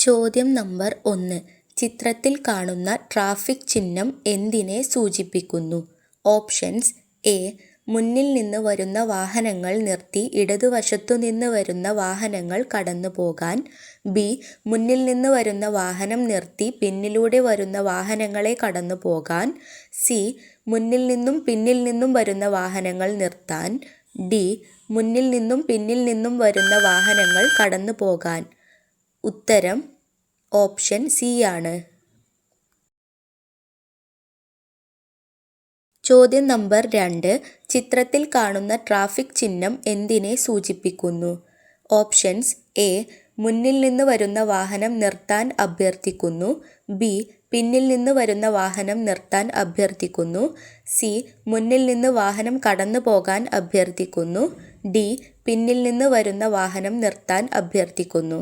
ചോദ്യം നമ്പർ 1. ചിത്രത്തിൽ കാണുന്ന ട്രാഫിക് ചിഹ്നം എന്തിനെ സൂചിപ്പിക്കുന്നു? Options: A. മുന്നിൽ നിന്ന് വരുന്ന വാഹനങ്ങൾ നിർത്തി ഇടതുവശത്തുനിന്ന് വരുന്ന വാഹനങ്ങൾ കടന്നുപോകാൻ. ബി. മുന്നിൽ നിന്ന് വരുന്ന വാഹനം നിർത്തി പിന്നിലൂടെ വരുന്ന വാഹനങ്ങളെ കടന്നുപോകാൻ. സി. മുന്നിൽ നിന്നും പിന്നിൽ നിന്നും വരുന്ന വാഹനങ്ങൾ നിർത്താൻ. ഡി. മുന്നിൽ നിന്നും പിന്നിൽ നിന്നും വരുന്ന വാഹനങ്ങൾ കടന്നുപോകാൻ. ഉത്തരം ഓപ്ഷൻ സി ആണ്. ചോദ്യം നമ്പർ 2. ചിത്രത്തിൽ കാണുന്ന ട്രാഫിക് ചിഹ്നം എന്തിനെ സൂചിപ്പിക്കുന്നു? Options: A. മുന്നിൽ നിന്ന് വരുന്ന വാഹനം നിർത്താൻ അഭ്യർത്ഥിക്കുന്നു. ബി. പിന്നിൽ നിന്ന് വരുന്ന വാഹനം നിർത്താൻ അഭ്യർത്ഥിക്കുന്നു. സി. മുന്നിൽ നിന്ന് വാഹനം കടന്നു പോകാൻ അഭ്യർത്ഥിക്കുന്നു. ഡി. പിന്നിൽ നിന്ന് വരുന്ന വാഹനം നിർത്താൻ അഭ്യർത്ഥിക്കുന്നു.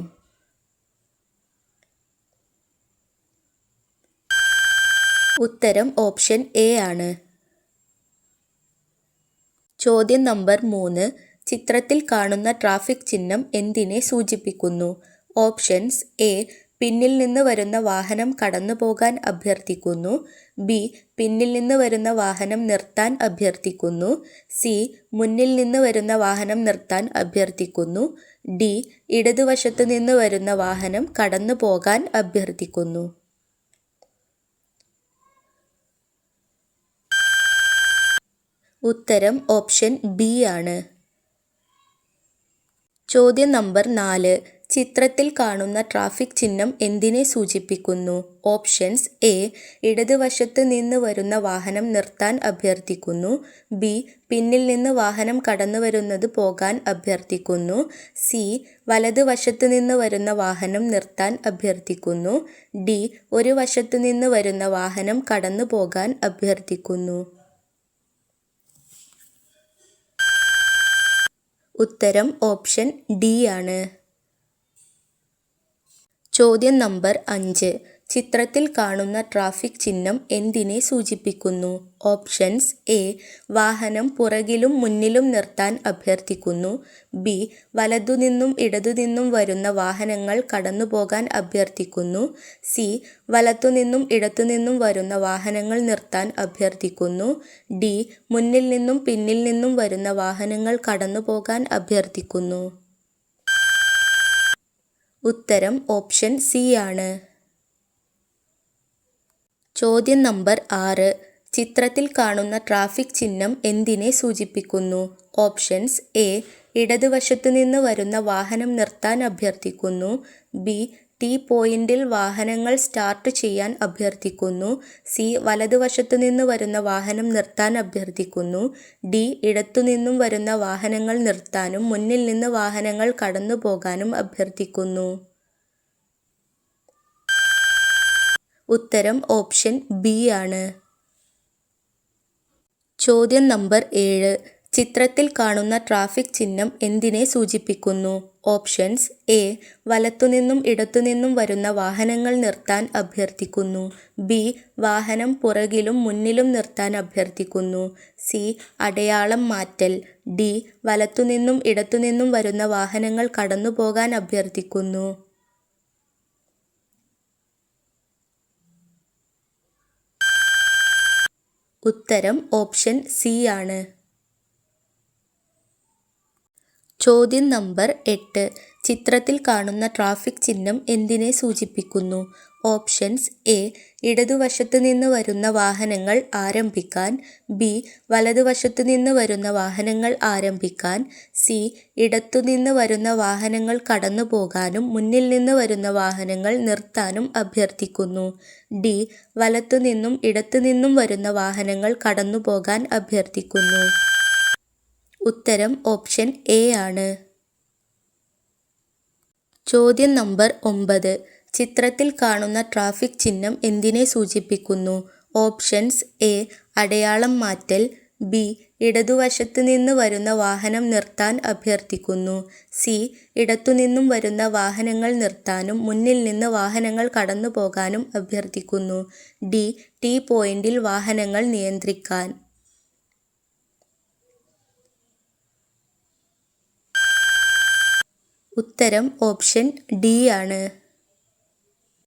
ഉത്തരം ഓപ്ഷൻ എ ആണ്. ചോദ്യം നമ്പർ 3. ചിത്രത്തിൽ കാണുന്ന ട്രാഫിക് ചിഹ്നം എന്തിനെ സൂചിപ്പിക്കുന്നു? Options: A. പിന്നിൽ നിന്ന് വരുന്ന വാഹനം കടന്നുപോകാൻ അഭ്യർത്ഥിക്കുന്നു. ബി. പിന്നിൽ നിന്ന് വരുന്ന വാഹനം നിർത്താൻ അഭ്യർത്ഥിക്കുന്നു. സി. മുന്നിൽ നിന്ന് വരുന്ന വാഹനം നിർത്താൻ അഭ്യർത്ഥിക്കുന്നു. ഡി. ഇടതുവശത്തു നിന്ന് വരുന്ന വാഹനം കടന്നു പോകാൻ അഭ്യർത്ഥിക്കുന്നു. ഉത്തരം ഓപ്ഷൻ ബി ആണ്. ചോദ്യം നമ്പർ 4. ചിത്രത്തിൽ കാണുന്ന ട്രാഫിക് ചിഹ്നം എന്തിനെ സൂചിപ്പിക്കുന്നു? Options: A. ഇടതുവശത്ത് നിന്ന് വരുന്ന വാഹനം നിർത്താൻ അഭ്യർത്ഥിക്കുന്നു. ബി. പിന്നിൽ നിന്ന് വാഹനം കടന്നുവരുന്നത് പോകാൻ അഭ്യർത്ഥിക്കുന്നു. സി. വലതുവശത്ത് നിന്ന് വരുന്ന വാഹനം നിർത്താൻ അഭ്യർത്ഥിക്കുന്നു. ഡി. ഒരു വശത്തു നിന്ന് വരുന്ന വാഹനം കടന്നു പോകാൻ അഭ്യർത്ഥിക്കുന്നു. ഉത്തരം ഓപ്ഷൻ ഡി ആണ്. ചോദ്യം നമ്പർ 5. ചിത്രത്തിൽ കാണുന്ന ട്രാഫിക് ചിഹ്നം എന്തിനെ സൂചിപ്പിക്കുന്നു? Options: A. വാഹനം പുറകിലും മുന്നിലും നിർത്താൻ അഭ്യർത്ഥിക്കുന്നു. ബി. വലതുനിന്നും ഇടതുനിന്നും വരുന്ന വാഹനങ്ങൾ കടന്നുപോകാൻ അഭ്യർത്ഥിക്കുന്നു. സി. വലത്തുനിന്നും ഇടത്തുനിന്നും വരുന്ന വാഹനങ്ങൾ നിർത്താൻ അഭ്യർത്ഥിക്കുന്നു. ഡി. മുന്നിൽ നിന്നും പിന്നിൽ നിന്നും വരുന്ന വാഹനങ്ങൾ കടന്നുപോകാൻ അഭ്യർത്ഥിക്കുന്നു. ഉത്തരം ഓപ്ഷൻ സി ആണ്. ചോദ്യം നമ്പർ 6. ചിത്രത്തിൽ കാണുന്ന ട്രാഫിക് ചിഹ്നം എന്തിനെ സൂചിപ്പിക്കുന്നു? Options: A. ഇടതുവശത്തു നിന്ന് വരുന്ന വാഹനം നിർത്താൻ അഭ്യർത്ഥിക്കുന്നു. ബി. ടി പോയിന്റിൽ വാഹനങ്ങൾ സ്റ്റാർട്ട് ചെയ്യാൻ അഭ്യർത്ഥിക്കുന്നു. സി. വലതുവശത്തു നിന്ന് വരുന്ന വാഹനം നിർത്താൻ അഭ്യർത്ഥിക്കുന്നു. ഡി. ഇടത്തുനിന്നും വരുന്ന വാഹനങ്ങൾ നിർത്താനും മുന്നിൽ നിന്ന് വാഹനങ്ങൾ കടന്നു പോകാനും അഭ്യർത്ഥിക്കുന്നു. ഉത്തരം ഓപ്ഷൻ ബി ആണ്. ചോദ്യം നമ്പർ 7. ചിത്രത്തിൽ കാണുന്ന ട്രാഫിക് ചിഹ്നം എന്തിനെ സൂചിപ്പിക്കുന്നു? Options: A. വലത്തുനിന്നും ഇടത്തുനിന്നും വരുന്ന വാഹനങ്ങൾ നിർത്താൻ അഭ്യർത്ഥിക്കുന്നു. ബി. വാഹനം പുറകിലും മുന്നിലും നിർത്താൻ അഭ്യർത്ഥിക്കുന്നു. സി. അടയാളം മാറ്റൽ. ഡി. വലത്തുനിന്നും ഇടത്തുനിന്നും വരുന്ന വാഹനങ്ങൾ കടന്നുപോകാൻ അഭ്യർത്ഥിക്കുന്നു. ഉത്തരം ഓപ്ഷൻ സി ആണ്. ചോദ്യം നമ്പർ 8. ചിത്രത്തിൽ കാണുന്ന ട്രാഫിക് ചിഹ്നം എന്തിനെ സൂചിപ്പിക്കുന്നു? Options: A. ഇടതുവശത്ത് നിന്ന് വരുന്ന വാഹനങ്ങൾ ആരംഭിക്കാൻ. ബി. വലതുവശത്തു നിന്ന് വരുന്ന വാഹനങ്ങൾ ആരംഭിക്കാൻ. സി. ഇടത്തുനിന്ന് വരുന്ന വാഹനങ്ങൾ കടന്നു പോകാനും മുന്നിൽ നിന്ന് വരുന്ന വാഹനങ്ങൾ നിർത്താനും അഭ്യർത്ഥിക്കുന്നു. ഡി. വലത്തുനിന്നും ഇടത്തുനിന്നും വരുന്ന വാഹനങ്ങൾ കടന്നു പോകാൻ അഭ്യർത്ഥിക്കുന്നു. ഉത്തരം ഓപ്ഷൻ എ ആണ്. ചോദ്യം നമ്പർ 9. ചിത്രത്തിൽ കാണുന്ന ട്രാഫിക് ചിഹ്നം എന്തിനെ സൂചിപ്പിക്കുന്നു? Options: A. അടയാളം മാറ്റൽ. ബി. ഇടതുവശത്ത് നിന്ന് വരുന്ന വാഹനം നിർത്താൻ അഭ്യർത്ഥിക്കുന്നു. സി. ഇടത്തുനിന്നും വരുന്ന വാഹനങ്ങൾ നിർത്താനും മുന്നിൽ നിന്ന് വാഹനങ്ങൾ കടന്നു പോകാനും അഭ്യർത്ഥിക്കുന്നു. ഡി. ടി പോയിന്റിൽ വാഹനങ്ങൾ നിയന്ത്രിക്കാൻ. ഉത്തരം ഓപ്ഷൻ ഡി ആണ്.